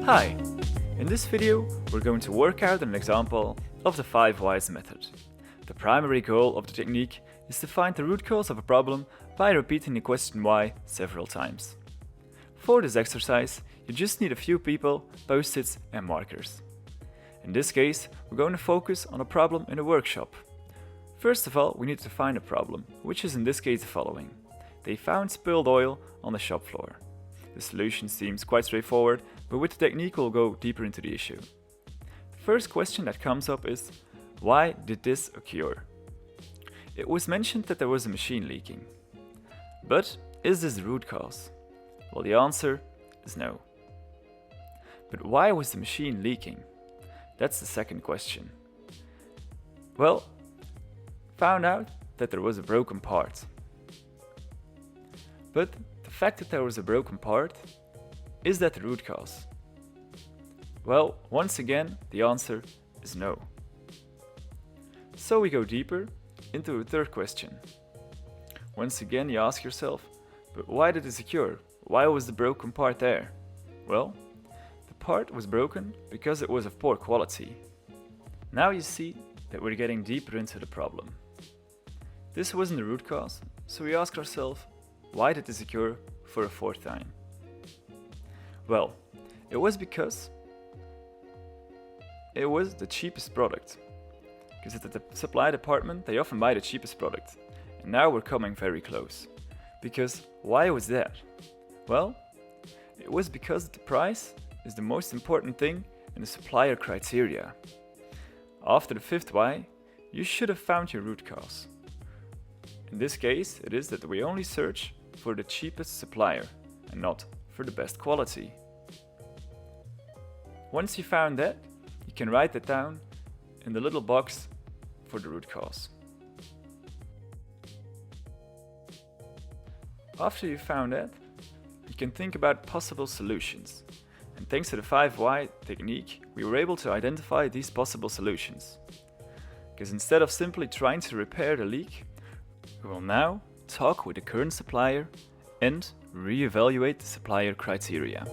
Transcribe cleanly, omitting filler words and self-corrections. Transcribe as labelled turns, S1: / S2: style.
S1: Hi! In this video, we're going to work out an example of the 5 whys method. The primary goal of the technique is to find the root cause of a problem by repeating the question why several times. For this exercise, you just need a few people, post-its and markers. In this case, we're going to focus on a problem in a workshop. First of all, we need to find a problem, which is in this case the following. They found spilled oil on the shop floor. The solution seems quite straightforward, but with the technique we'll go deeper into the issue. The first question that comes up is, why did this occur? It was mentioned that there was a machine leaking. But is this the root cause? Well, the answer is no. But why was the machine leaking? That's the second question. Well, found out that there was a broken part. But the fact that there was a broken part, is that the root cause? Well, once again, the answer is no. So we go deeper into a third question. Once again, you ask yourself, but why did this occur? Why was the broken part there? Well, the part was broken because it was of poor quality. Now you see that we're getting deeper into the problem. This wasn't the root cause, so we ask ourselves, why did this occur for a fourth time? Well, it was because it was the cheapest product. Because at the supply department, they often buy the cheapest product. And now we're coming very close. Because why was that? Well, it was because the price is the most important thing in the supplier criteria. After the fifth why, you should have found your root cause. In this case, it is that we only search for the cheapest supplier and not for the best quality. Once you found that, you can write that down in the little box for the root cause. After you found that, you can think about possible solutions. And thanks to the 5 why technique, we were able to identify these possible solutions. Because instead of simply trying to repair the leak, we will now talk with the current supplier and re-evaluate the supplier criteria.